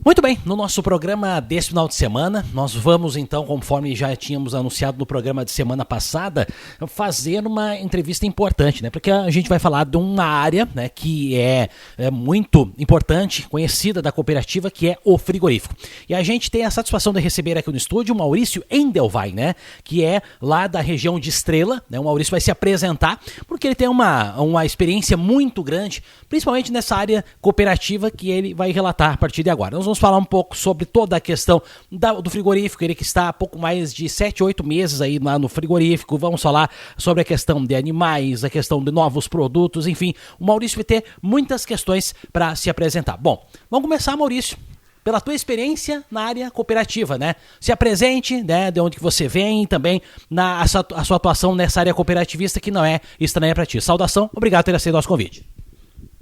Muito bem, no nosso programa desse final de semana, nós vamos então, conforme já tínhamos anunciado no programa de semana passada, fazer uma entrevista importante, né? Porque a gente vai falar de uma área, né, que é muito importante, conhecida da cooperativa, que é o frigorífico. E a gente tem a satisfação de receber aqui no estúdio o Maurício Endelwein, né? Que é lá da região de Estrela, né? O Maurício vai se apresentar, porque ele tem uma experiência muito grande, principalmente nessa área cooperativa que ele vai relatar a partir de agora. Nós vamos falar um pouco sobre toda a questão do frigorífico, ele que está há pouco mais de 7, 8 meses aí lá no frigorífico. Vamos falar sobre a questão de animais, a questão de novos produtos, enfim. O Maurício vai ter muitas questões para se apresentar. Bom, vamos começar, Maurício, pela tua experiência na área cooperativa, né? Se apresente, né, de onde que você vem e também a sua atuação nessa área cooperativista que não é estranha para ti. Saudação, obrigado por ter aceito o nosso convite.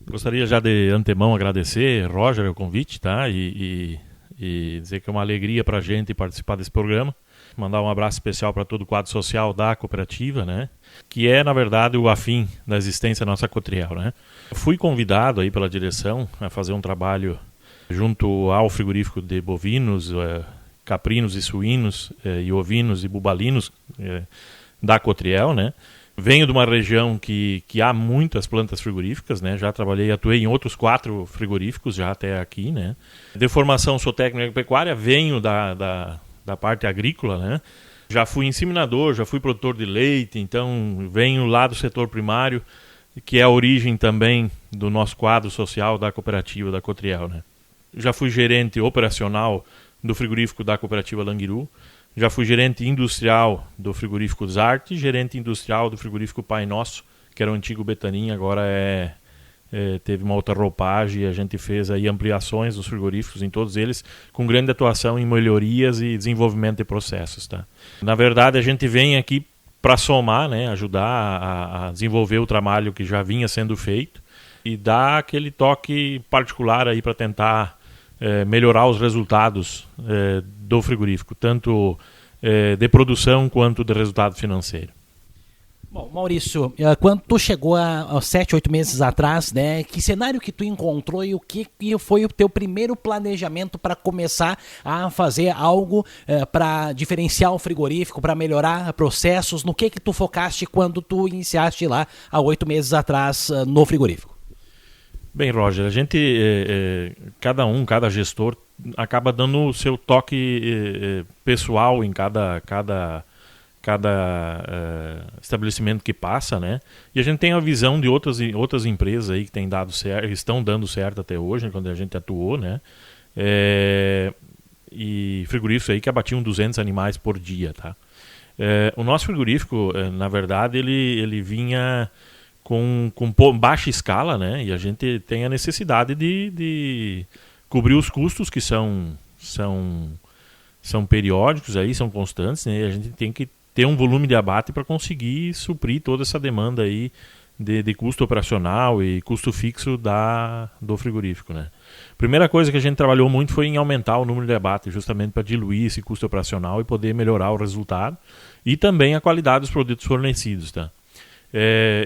Gostaria já de antemão agradecer, Roger, o convite, tá? E dizer que é uma alegria para a gente participar desse programa. Mandar um abraço especial para todo o quadro social da cooperativa, né? Que é, na verdade, o afim da existência da nossa Cotriel, né? Fui convidado aí pela direção a fazer um trabalho junto ao frigorífico de bovinos, caprinos e suínos, e ovinos e bubalinos da Cotriel, né? Venho de uma região que há muitas plantas frigoríficas, né? Já atuei em outros 4 frigoríficos já até aqui, né? De formação sou técnico em agropecuária, venho da parte agrícola, né? Já fui inseminador, já fui produtor de leite, então venho lá do setor primário, que é a origem também do nosso quadro social da cooperativa da Cotriel, né? Já fui gerente operacional do frigorífico da cooperativa Languiru. Já fui gerente industrial do frigorífico Zarte, gerente industrial do frigorífico Pai Nosso, que era o antigo Betanin, agora teve uma outra roupagem e a gente fez aí ampliações dos frigoríficos em todos eles, com grande atuação em melhorias e desenvolvimento de processos, tá? Na verdade, a gente vem aqui para somar, né, ajudar a desenvolver o trabalho que já vinha sendo feito e dar aquele toque particular aí para tentar melhorar os resultados do frigorífico, tanto de produção quanto de resultado financeiro. Bom, Maurício, quando tu chegou há 7, 8 meses atrás, né, que cenário que tu encontrou e o que foi o teu primeiro planejamento para começar a fazer algo para diferenciar o frigorífico, para melhorar processos? No que tu focaste quando tu iniciaste lá há 8 meses atrás no frigorífico? Bem, Roger, a gente, cada gestor acaba dando o seu toque pessoal em cada estabelecimento que passa, né? E a gente tem a visão de outras empresas aí que têm dado certo, estão dando certo até hoje, né, quando a gente atuou, né? E frigoríficos aí que abatiam 200 animais por dia, tá? O nosso frigorífico, na verdade, ele vinha com baixa escala, né? E a gente tem a necessidade de cobrir os custos que são periódicos, aí, são constantes, né? E a gente tem que ter um volume de abate para conseguir suprir toda essa demanda aí de custo operacional e custo fixo do frigorífico, né? Primeira coisa que a gente trabalhou muito foi em aumentar o número de abate, justamente para diluir esse custo operacional e poder melhorar o resultado e também a qualidade dos produtos fornecidos, tá?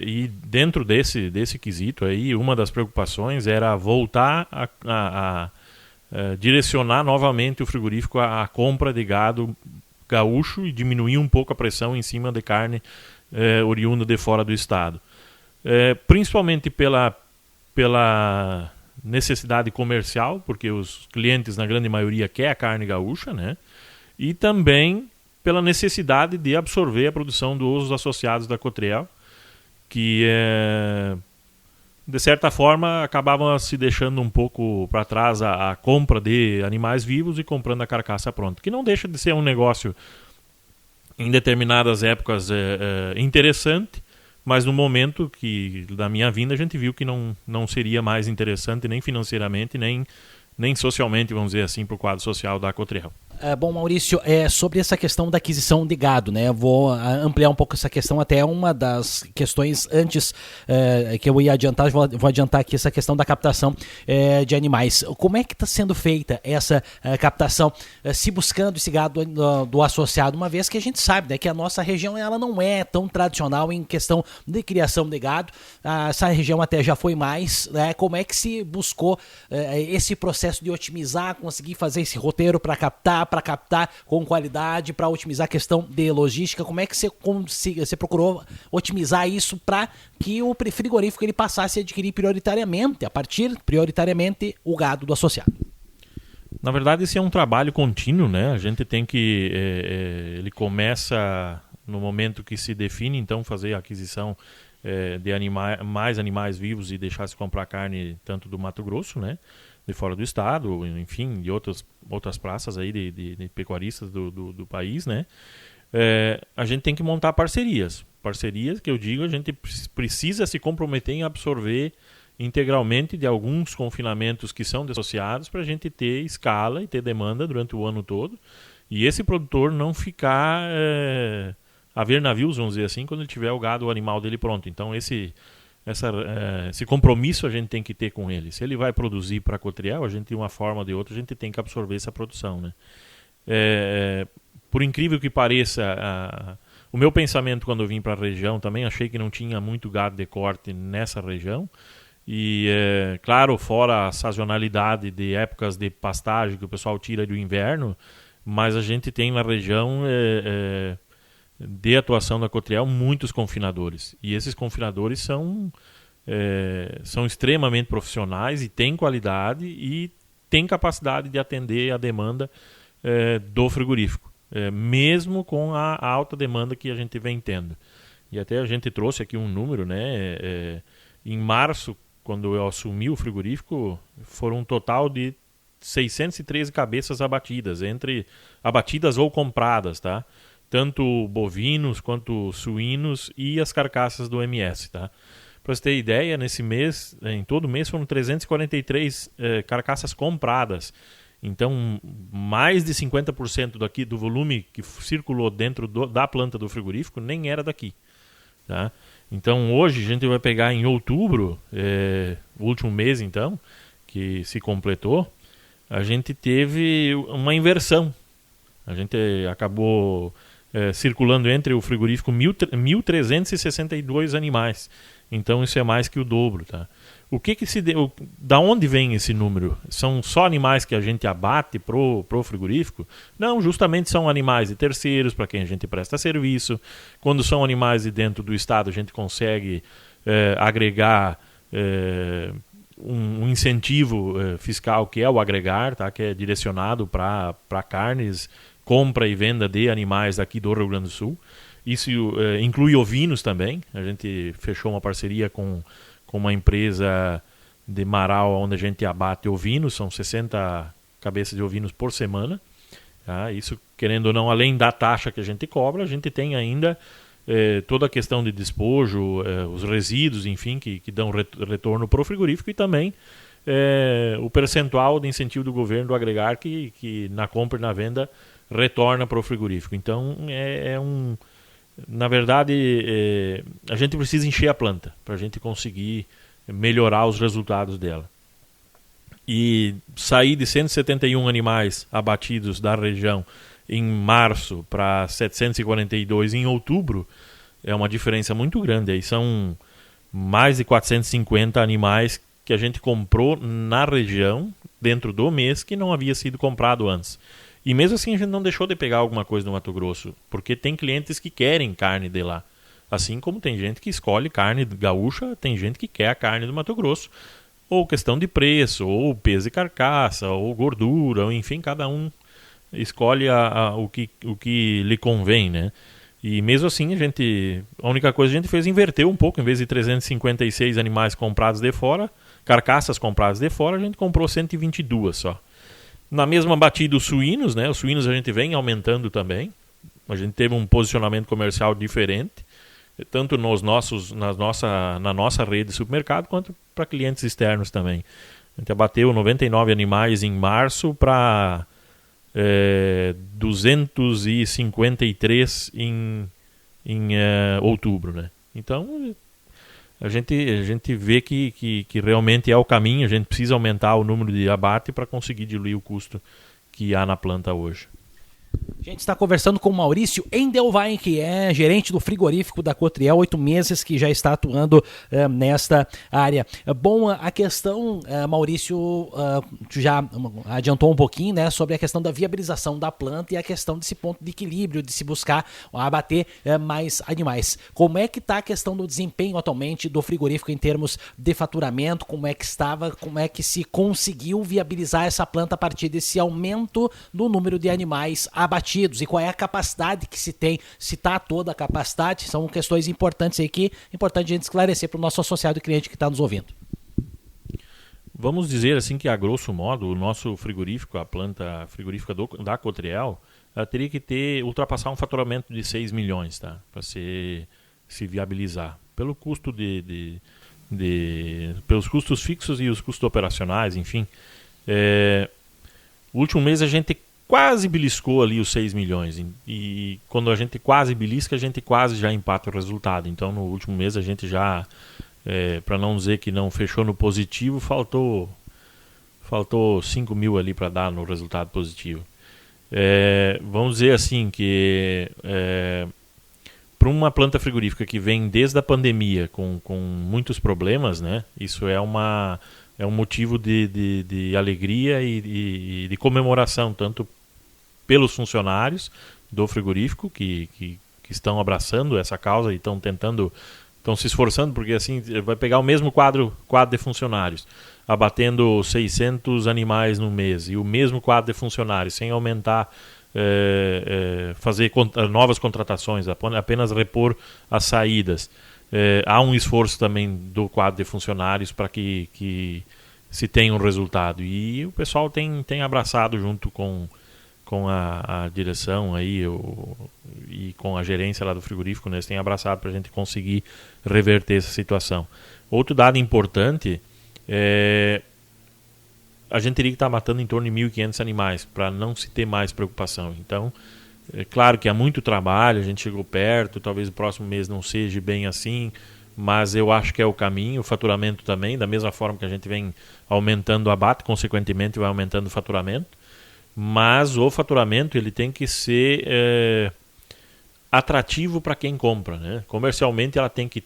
E dentro desse quesito aí, uma das preocupações era voltar a direcionar novamente o frigorífico à compra de gado gaúcho e diminuir um pouco a pressão em cima de carne oriunda de fora do estado. Principalmente pela necessidade comercial, porque os clientes, na grande maioria, querem a carne gaúcha, né? E também pela necessidade de absorver a produção dos associados da Cotriel, que de certa forma acabavam se deixando um pouco para trás a compra de animais vivos e comprando a carcaça pronta, que não deixa de ser um negócio em determinadas épocas interessante, mas no momento da minha vinda a gente viu que não seria mais interessante nem financeiramente, nem socialmente, vamos dizer assim, para o quadro social da Cotriel. Bom, Maurício, sobre essa questão da aquisição de gado, né? Vou ampliar um pouco essa questão, até uma das questões antes que eu ia adiantar, vou adiantar aqui essa questão da captação de animais. Como é que está sendo feita essa captação, se buscando esse gado do associado, uma vez que a gente sabe, né, que a nossa região ela não é tão tradicional em questão de criação de gado, essa região até já foi mais, né? Como é que se buscou esse processo de otimizar, conseguir fazer esse roteiro para captar com qualidade, para otimizar a questão de logística? Como é que você procurou otimizar isso para que o frigorífico ele passasse a adquirir prioritariamente o gado do associado? Na verdade, esse é um trabalho contínuo, né? A gente tem que... ele começa no momento que se define, então, fazer a aquisição de mais animais vivos e deixar se comprar carne tanto do Mato Grosso, né? De fora do estado, enfim, de outras praças aí de pecuaristas do país, né? A gente tem que montar parcerias que eu digo, a gente precisa se comprometer em absorver integralmente de alguns confinamentos que são dissociados para a gente ter escala e ter demanda durante o ano todo, e esse produtor não ficar a ver navios, vamos dizer assim, quando ele tiver o gado, o animal dele pronto. Então esse compromisso a gente tem que ter com ele. Se ele vai produzir para Cotriel, a gente de uma forma ou de outra a gente tem que absorver essa produção, né? Por incrível que pareça, o meu pensamento quando eu vim para a região também, achei que não tinha muito gado de corte nessa região. E, claro, fora a sazonalidade de épocas de pastagem que o pessoal tira do inverno, mas a gente tem na região, de atuação da Cotriel, muitos confinadores. E esses confinadores são extremamente profissionais e têm qualidade e têm capacidade de atender a demanda do frigorífico, mesmo com a alta demanda que a gente vem tendo. E até a gente trouxe aqui um número, né? Em março, quando eu assumi o frigorífico, foram um total de 613 cabeças abatidas, entre abatidas ou compradas, tá? Tanto bovinos quanto suínos e as carcaças do MS, tá? Para você ter ideia, nesse mês, em todo mês, foram 343 carcaças compradas. Então, mais de 50% do volume que circulou dentro da planta do frigorífico nem era daqui, tá? Então, hoje, a gente vai pegar em outubro, o último mês, então, que se completou, a gente teve uma inversão. A gente acabou circulando entre o frigorífico 1.362 animais. Então, isso é mais que o dobro, tá? Da onde vem esse número? São só animais que a gente abate pro frigorífico? Não, justamente são animais de terceiros para quem a gente presta serviço. Quando são animais de dentro do estado, a gente consegue agregar um incentivo fiscal, que é o agregar, tá? Que é direcionado para carnes, compra e venda de animais aqui do Rio Grande do Sul. Isso inclui ovinos também. A gente fechou uma parceria com uma empresa de Marau, onde a gente abate ovinos, são 60 cabeças de ovinos por semana. Tá? Isso, querendo ou não, além da taxa que a gente cobra, a gente tem ainda toda a questão de despojo, os resíduos, enfim, que dão retorno para o frigorífico, e também o percentual de incentivo do governo do agregar que na compra e na venda retorna para o frigorífico. Então, na verdade, a gente precisa encher a planta para a gente conseguir melhorar os resultados dela. E sair de 171 animais abatidos da região em março para 742 em outubro é uma diferença muito grande. Aí são mais de 450 animais que a gente comprou na região dentro do mês que não havia sido comprado antes. E mesmo assim a gente não deixou de pegar alguma coisa do Mato Grosso, porque tem clientes que querem carne de lá. Assim como tem gente que escolhe carne gaúcha, tem gente que quer a carne do Mato Grosso. Ou questão de preço, ou peso de carcaça, ou gordura, ou enfim, cada um escolhe o que lhe convém, né? E mesmo assim a única coisa que a gente fez inverter um pouco. Em vez de 356 animais comprados de fora, carcaças compradas de fora, a gente comprou 122 só. Na mesma batida os suínos, né? Os suínos a gente vem aumentando também. A gente teve um posicionamento comercial diferente, tanto na nossa rede de supermercado, quanto para clientes externos também. A gente abateu 99 animais em março para 253 em outubro, né? Então a gente vê que realmente é o caminho. A gente precisa aumentar o número de abate para conseguir diluir o custo que há na planta hoje. A gente está conversando com o Maurício Endelwein, que é gerente do frigorífico da Cotriel, 8 meses que já está atuando nesta área. Bom, a questão, Maurício, já adiantou um pouquinho, né, sobre a questão da viabilização da planta e a questão desse ponto de equilíbrio, de se buscar abater mais animais. Como é que está a questão do desempenho atualmente do frigorífico em termos de faturamento? Como é que estava, como é que se conseguiu viabilizar essa planta a partir desse aumento do número de animais abatidos, e qual é a capacidade que se tem, se está toda a capacidade? São questões importantes aí que é importante a gente esclarecer para o nosso associado e cliente que está nos ouvindo. Vamos dizer assim que, a grosso modo, o nosso frigorífico, a planta frigorífica da Cotriel, teria que ultrapassar um faturamento de 6 milhões, tá? Para se viabilizar. Pelo custo pelos custos fixos e os custos operacionais, enfim. O último mês a gente quase beliscou ali os 6 milhões. E quando a gente quase belisca, a gente quase já empata o resultado. Então, no último mês, a gente já, para não dizer que não fechou no positivo, faltou 5 mil ali para dar no resultado positivo. Vamos dizer assim que para uma planta frigorífica que vem desde a pandemia com muitos problemas, né, isso é um motivo de alegria e de comemoração, tanto pelos funcionários do frigorífico que estão abraçando essa causa e estão se esforçando, porque assim vai pegar o mesmo quadro de funcionários, abatendo 600 animais no mês, e o mesmo quadro de funcionários, sem aumentar, fazer novas contratações, apenas repor as saídas. Há um esforço também do quadro de funcionários para que se tenha um resultado, e o pessoal tem abraçado junto com a direção aí, e com a gerência lá do frigorífico, né, eles têm abraçado para a gente conseguir reverter essa situação. Outro dado importante a gente teria que estar matando em torno de 1.500 animais para não se ter mais preocupação. Então, é claro que há muito trabalho, a gente chegou perto, talvez o próximo mês não seja bem assim, mas eu acho que é o caminho. O faturamento também, da mesma forma que a gente vem aumentando o abate, consequentemente vai aumentando o faturamento. Mas o faturamento ele tem que ser atrativo para quem compra, né? Comercialmente ela tem que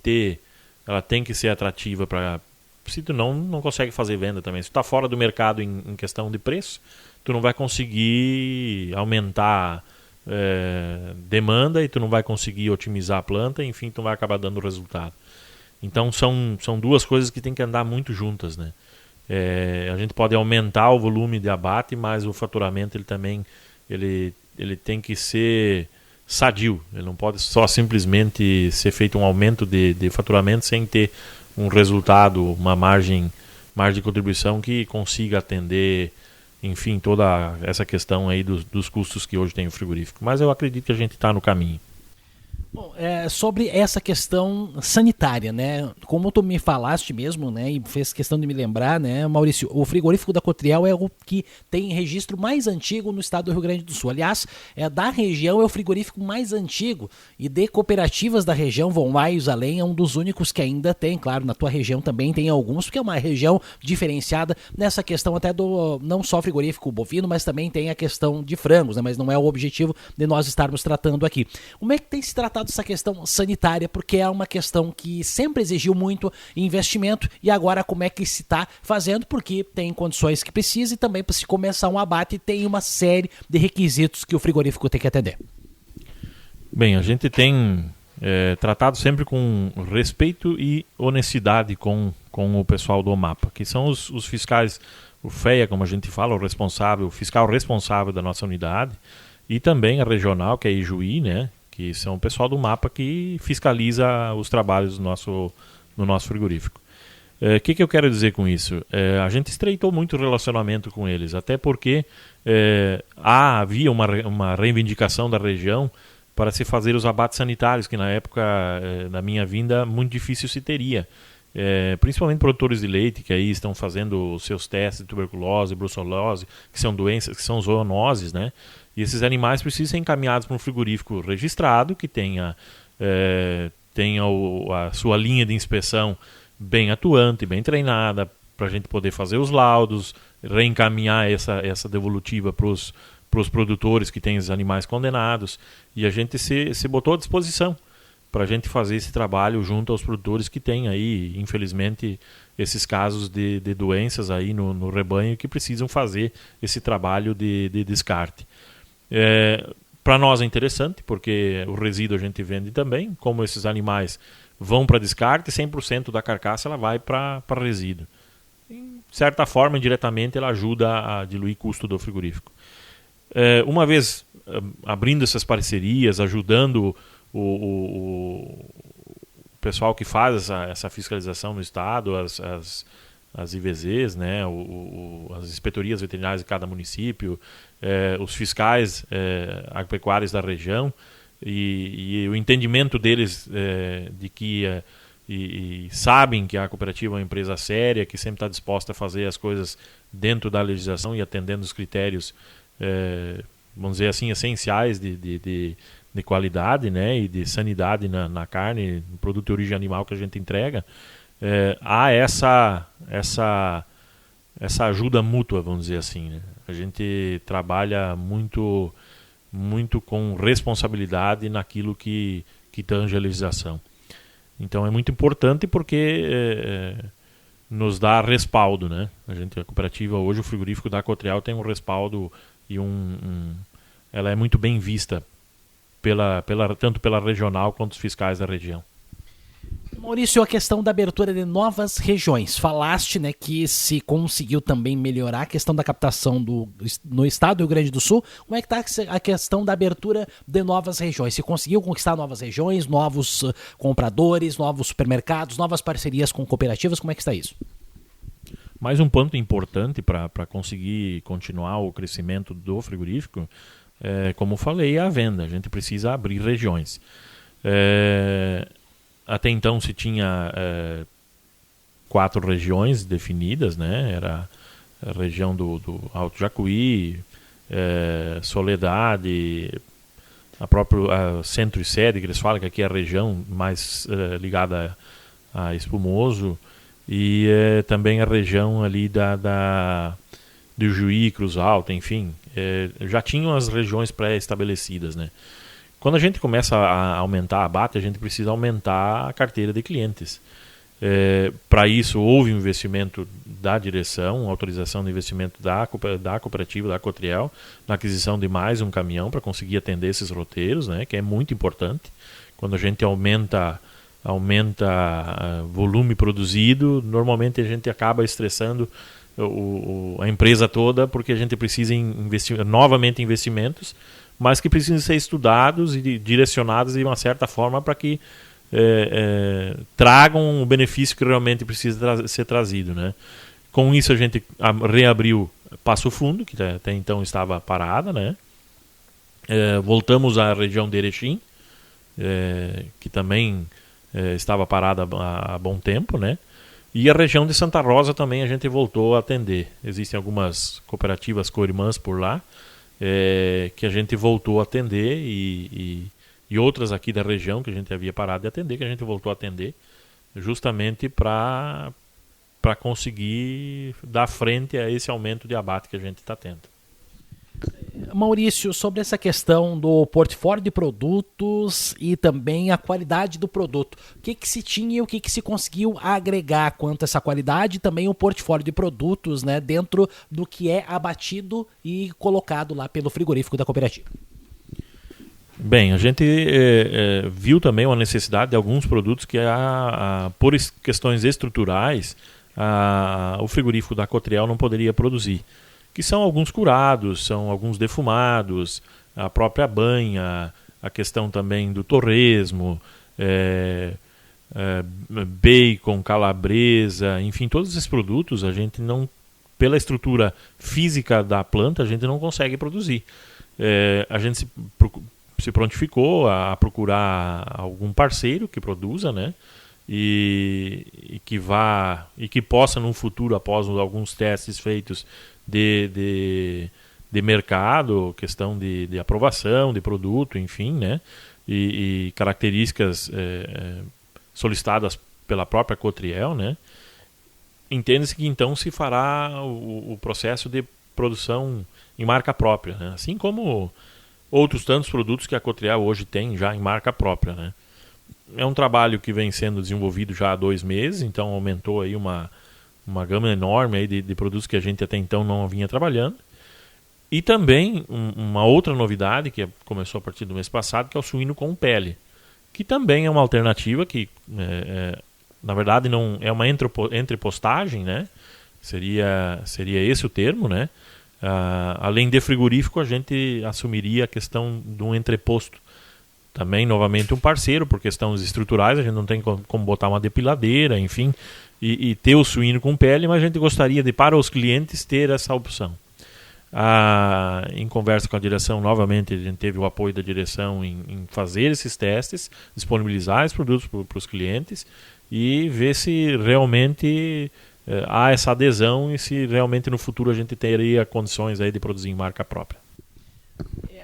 ser atrativa para, se tu não consegue fazer venda também. Se tu está fora do mercado em questão de preço, tu não vai conseguir aumentar demanda, e tu não vai conseguir otimizar a planta, enfim, tu vai acabar dando resultado. Então são duas coisas que tem que andar muito juntas, né? A gente pode aumentar o volume de abate, mas o faturamento ele tem que ser sadio. Ele não pode só simplesmente ser feito um aumento de faturamento sem ter um resultado, uma margem de contribuição que consiga atender, enfim, toda essa questão aí dos custos que hoje tem o frigorífico. Mas eu acredito que a gente está no caminho. Bom, sobre essa questão sanitária, né? Como tu me falaste mesmo, né? E fez questão de me lembrar, né, Maurício? O frigorífico da Cotriel é o que tem registro mais antigo no estado do Rio Grande do Sul. Aliás, da região é o frigorífico mais antigo, e de cooperativas da região vão mais além, é um dos únicos que ainda tem. Claro, na tua região também tem alguns, porque é uma região diferenciada nessa questão até do não só frigorífico bovino, mas também tem a questão de frangos, né? Mas não é o objetivo de nós estarmos tratando aqui. Como é que tem se tratado essa questão sanitária, porque é uma questão que sempre exigiu muito investimento, e agora como é que se está fazendo, porque tem condições que precisa, e também para se começar um abate tem uma série de requisitos que o frigorífico tem que atender. Bem, a gente tem tratado sempre com respeito e honestidade com o pessoal do MAPA, que são os fiscais, o FEA, como a gente fala, o fiscal responsável da nossa unidade, e também a regional, que é a Ijuí, né, que são o pessoal do MAPA que fiscaliza os trabalhos no nosso frigorífico. O que eu quero dizer com isso? A gente estreitou muito o relacionamento com eles, até porque havia uma reivindicação da região para se fazer os abates sanitários, que na época da minha vinda muito difícil se teria. principalmente produtores de leite que aí estão fazendo os seus testes de tuberculose, brucelose, que são doenças, que são zoonoses, né? E esses animais precisam ser encaminhados para um frigorífico registrado, que tenha a sua linha de inspeção bem atuante, bem treinada, para a gente poder fazer os laudos, reencaminhar essa devolutiva para os produtores que têm os animais condenados. E a gente se botou à disposição para a gente fazer esse trabalho junto aos produtores que têm aí, infelizmente, esses casos de doenças aí no rebanho, que precisam fazer esse trabalho de descarte. Para nós é interessante, porque o resíduo a gente vende também, como esses animais vão para descarte, 100% da carcaça ela vai para resíduo. De certa forma, indiretamente, ela ajuda a diluir o custo do frigorífico. Uma vez abrindo essas parcerias, ajudando o pessoal que faz essa fiscalização no estado, as IVZs, né, as inspetorias veterinárias de cada município, os fiscais agropecuários da região, e o entendimento deles de que e sabem que a cooperativa é uma empresa séria, que sempre está disposta a fazer as coisas dentro da legislação e atendendo os critérios, vamos dizer assim, essenciais de qualidade, né, e de sanidade na carne, no produto de origem animal que a gente entrega. Há essa ajuda mútua, vamos dizer assim, né? A gente trabalha muito com responsabilidade naquilo que tange a legislação. Então é muito importante porque nos dá respaldo, né? A cooperativa hoje, o frigorífico da Cotreal tem um respaldo e ela é muito bem vista tanto pela regional quanto os fiscais da região. Maurício, a questão da abertura de novas regiões. Falaste, né, que se conseguiu também melhorar a questão da captação no estado do Rio Grande do Sul. Como é que está a questão da abertura de novas regiões? Se conseguiu conquistar novas regiões, novos compradores, novos supermercados, novas parcerias com cooperativas, como é que está isso? Mais um ponto importante para conseguir continuar o crescimento do frigorífico, como falei, é a venda. A gente precisa abrir regiões. Até então se tinha 4 regiões definidas, né? Era a região do Alto Jacuí, Soledade, a própria Centro e Sede, que eles falam que aqui é a região mais ligada a Espumoso, e também a região ali do Juí, Cruz Alta, enfim. Já tinham as regiões pré-estabelecidas, né? Quando a gente começa a aumentar a abate, a gente precisa aumentar a carteira de clientes. Para isso, houve um investimento da direção, autorização de investimento da cooperativa, da Cotreal, na aquisição de mais um caminhão para conseguir atender esses roteiros, né, que é muito importante. Quando a gente aumenta volume produzido, normalmente a gente acaba estressando a empresa toda, porque a gente precisa investir novamente em investimentos, mas que precisam ser estudados e direcionados de uma certa forma para que tragam o benefício que realmente precisa ser trazido, né? Com isso a gente reabriu Passo Fundo, que até então estava parada, né? Voltamos à região de Erechim, que também estava parada há bom tempo, né? E a região de Santa Rosa também a gente voltou a atender. Existem algumas cooperativas co-irmãs por lá, que a gente voltou a atender, e outras aqui da região que a gente havia parado de atender, que a gente voltou a atender, justamente para conseguir dar frente a esse aumento de abate que a gente está tendo. Maurício, sobre essa questão do portfólio de produtos e também a qualidade do produto, o que se tinha e o que se conseguiu agregar quanto a essa qualidade e também o portfólio de produtos, né, dentro do que é abatido e colocado lá pelo frigorífico da cooperativa? Bem, a gente viu também uma necessidade de alguns produtos que, por questões estruturais, o frigorífico da Cotreal não poderia produzir, que são alguns curados, são alguns defumados, a própria banha, a questão também do torresmo, bacon, calabresa, enfim, todos esses produtos a gente não, pela estrutura física da planta, a gente não consegue produzir. A gente se prontificou a procurar algum parceiro que produza, né? e que possa no futuro, após alguns testes feitos de mercado, questão de aprovação de produto, enfim, né, e características solicitadas pela própria Cotriel, né, entende-se que então se fará o processo de produção em marca própria, né, assim como outros tantos produtos que a Cotriel hoje tem já em marca própria, né. É um trabalho que vem sendo desenvolvido já há 2 meses, então aumentou aí uma gama enorme aí de produtos que a gente até então não vinha trabalhando. E também uma outra novidade que começou a partir do mês passado, que é o suíno com pele, que também é uma alternativa que, na verdade, não é uma entrepostagem, né? Seria esse o termo, né? Além de frigorífico, a gente assumiria a questão de um entreposto. Também, novamente, um parceiro, por questões estruturais, a gente não tem como botar uma depiladeira, enfim, e ter o suíno com pele, mas a gente gostaria de, para os clientes, ter essa opção. Em conversa com a direção, novamente, a gente teve o apoio da direção em fazer esses testes, disponibilizar esses produtos para os clientes e ver se realmente há essa adesão e se realmente no futuro a gente teria condições aí de produzir em marca própria.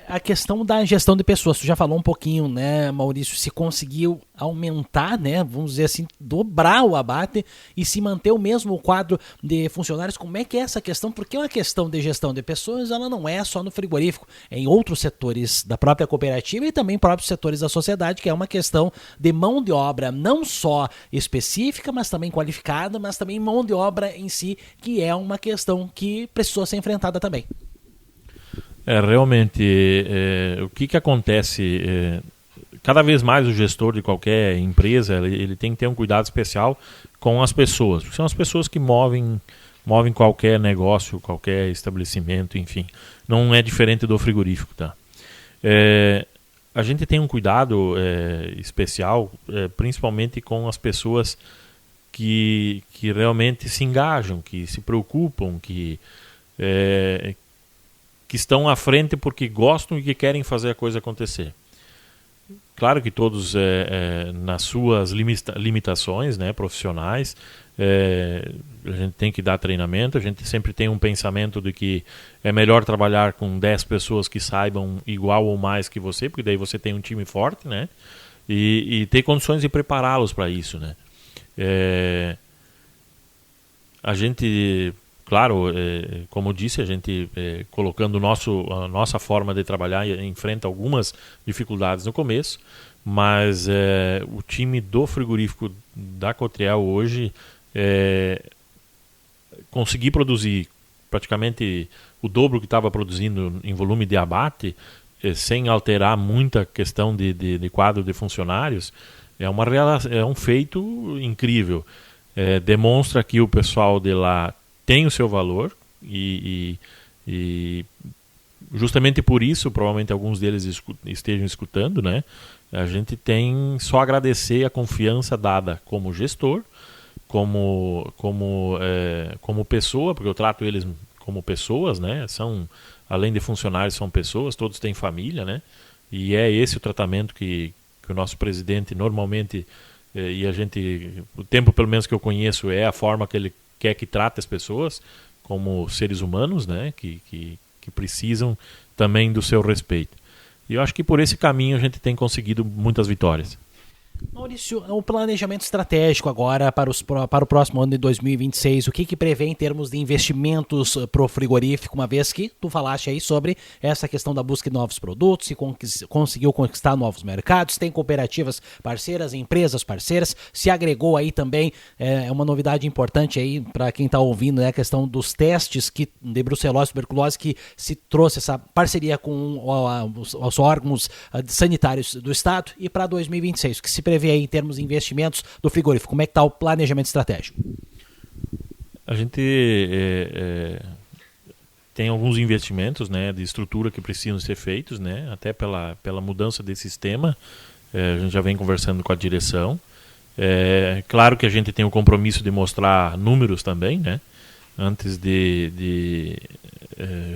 A questão da gestão de pessoas, tu já falou um pouquinho, né, Maurício, se conseguiu aumentar, né, vamos dizer assim, dobrar o abate e se manter o mesmo quadro de funcionários, como é que é essa questão? Porque uma questão de gestão de pessoas, ela não é só no frigorífico, é em outros setores da própria cooperativa e também próprios setores da sociedade, que é uma questão de mão de obra não só específica, mas também qualificada, mas também mão de obra em si, que é uma questão que precisou ser enfrentada também. Realmente, o que acontece, cada vez mais o gestor de qualquer empresa, ele tem que ter um cuidado especial com as pessoas, porque são as pessoas que movem qualquer negócio, qualquer estabelecimento, enfim, não é diferente do frigorífico, tá? A gente tem um cuidado especial, principalmente com as pessoas que realmente se engajam, que se preocupam, que estão à frente porque gostam e que querem fazer a coisa acontecer. Claro que todos nas suas limitações, né, profissionais, a gente tem que dar treinamento, a gente sempre tem um pensamento de que é melhor trabalhar com 10 pessoas que saibam igual ou mais que você, porque daí você tem um time forte, né, e ter condições de prepará-los para isso, né. A gente... Claro, como disse, a gente colocando a nossa forma de trabalhar enfrenta algumas dificuldades no começo, mas o time do frigorífico da Cotriel hoje conseguir produzir praticamente o dobro que estava produzindo em volume de abate, sem alterar muita questão de quadro de funcionários, é um feito incrível. Demonstra que o pessoal de lá tem o seu valor e justamente por isso, provavelmente alguns deles estejam escutando, né? A gente tem só agradecer a confiança dada como gestor, como pessoa, porque eu trato eles como pessoas, né? Além de funcionários, são pessoas, todos têm família, né? E é esse o tratamento que o nosso presidente normalmente, e a gente, o tempo pelo menos que eu conheço, é a forma que ele quer que trate as pessoas como seres humanos, né, que precisam também do seu respeito. E eu acho que por esse caminho a gente tem conseguido muitas vitórias. Maurício, o planejamento estratégico agora para o próximo ano de 2026, o que prevê em termos de investimentos para o frigorífico, uma vez que tu falaste aí sobre essa questão da busca de novos produtos, se conseguiu conquistar novos mercados, tem cooperativas parceiras, empresas parceiras, se agregou aí também, uma novidade importante aí para quem está ouvindo, né, a questão dos testes de brucelose e tuberculose, que se trouxe essa parceria com os órgãos sanitários do Estado, e para 2026, o que se prevê aí em termos de investimentos do frigorífico? Como é que está o planejamento estratégico? A gente tem alguns investimentos, né, de estrutura que precisam ser feitos, né, até pela mudança desse sistema. A gente já vem conversando com a direção. Claro que a gente tem o compromisso de mostrar números também, né, antes de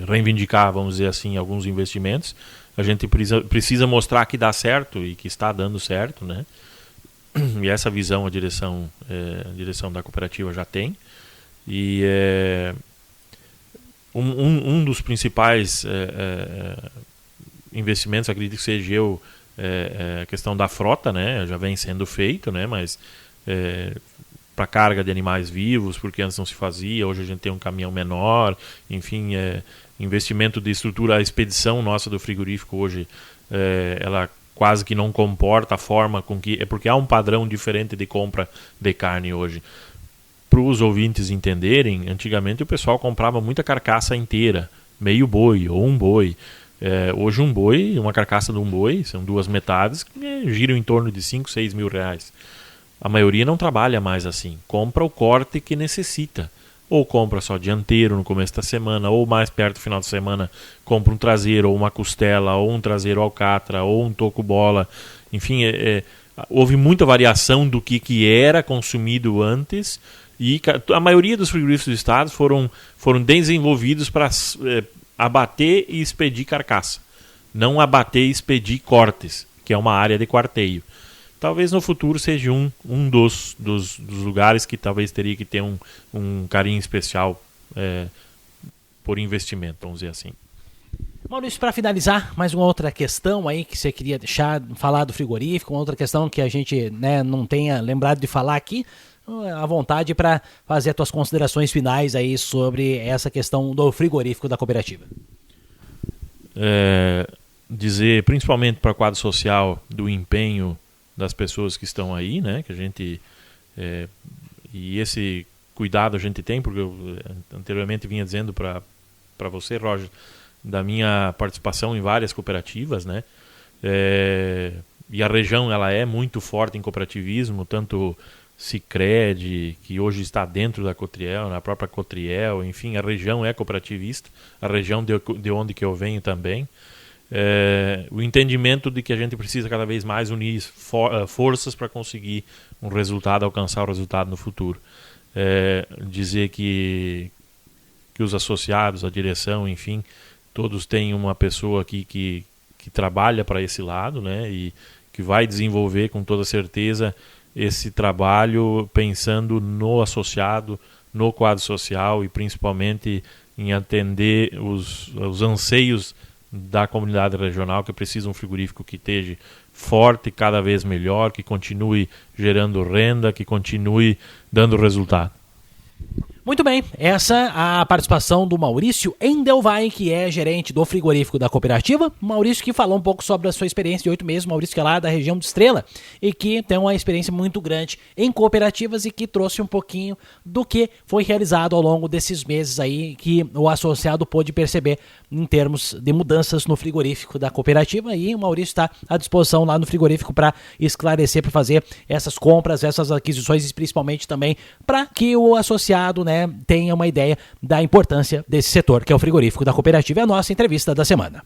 reivindicar, vamos dizer assim, alguns investimentos. A gente precisa mostrar que dá certo e que está dando certo, né? E essa visão a direção da cooperativa já tem. E um dos principais investimentos, acredito que seja a questão da frota, né? Já vem sendo feito, né? Mas para carga de animais vivos, porque antes não se fazia, hoje a gente tem um caminhão menor, enfim, investimento de estrutura, a expedição nossa do frigorífico hoje, ela quase que não comporta a forma com que... porque há um padrão diferente de compra de carne hoje. Para os ouvintes entenderem, antigamente o pessoal comprava muita carcaça inteira, meio boi ou um boi. Hoje um boi, uma carcaça de um boi, são 2 metades, que giram em torno de 5, 6 mil reais. A maioria não trabalha mais assim, compra o corte que necessita. Ou compra só dianteiro no começo da semana, ou mais perto do final de semana compra um traseiro, ou uma costela, ou um traseiro alcatra, ou um toco-bola. Enfim, houve muita variação do que era consumido antes, e a maioria dos frigoríficos do estado foram desenvolvidos para abater e expedir carcaça. Não abater e expedir cortes, que é uma área de quarteio. Talvez no futuro seja um dos lugares que talvez teria que ter um carinho especial por investimento, vamos dizer assim. Maurício, para finalizar, mais uma outra questão aí que você queria falar do frigorífico, uma outra questão que a gente não tenha lembrado de falar aqui, à vontade para fazer as tuas considerações finais aí sobre essa questão do frigorífico da cooperativa. Dizer, principalmente para o quadro social, do empenho das pessoas que estão aí, né? Que a gente e esse cuidado a gente tem, porque eu anteriormente vinha dizendo para você, Roger, da minha participação em várias cooperativas, né? E a região ela é muito forte em cooperativismo, tanto Sicredi, que hoje está dentro da Cotriel, na própria Cotriel, enfim, a região é cooperativista, a região de onde que eu venho também. O entendimento de que a gente precisa cada vez mais unir forças para conseguir um resultado, alcançar o resultado no futuro. Dizer que os associados, a direção, enfim, todos têm uma pessoa aqui que trabalha para esse lado, né, e que vai desenvolver com toda certeza esse trabalho pensando no associado, no quadro social e principalmente em atender os anseios da comunidade regional, que precisa um frigorífico que esteja forte, cada vez melhor, que continue gerando renda, que continue dando resultado. Muito bem, essa a participação do Maurício Endelwein, que é gerente do frigorífico da cooperativa. Maurício que falou um pouco sobre a sua experiência de 8 meses, Maurício que é lá da região de Estrela e que tem uma experiência muito grande em cooperativas e que trouxe um pouquinho do que foi realizado ao longo desses meses aí, que o associado pôde perceber em termos de mudanças no frigorífico da cooperativa, e o Maurício está à disposição lá no frigorífico para esclarecer, para fazer essas compras, essas aquisições e principalmente também para que o associado, né, tenha uma ideia da importância desse setor, que é o frigorífico da cooperativa. É a nossa entrevista da semana.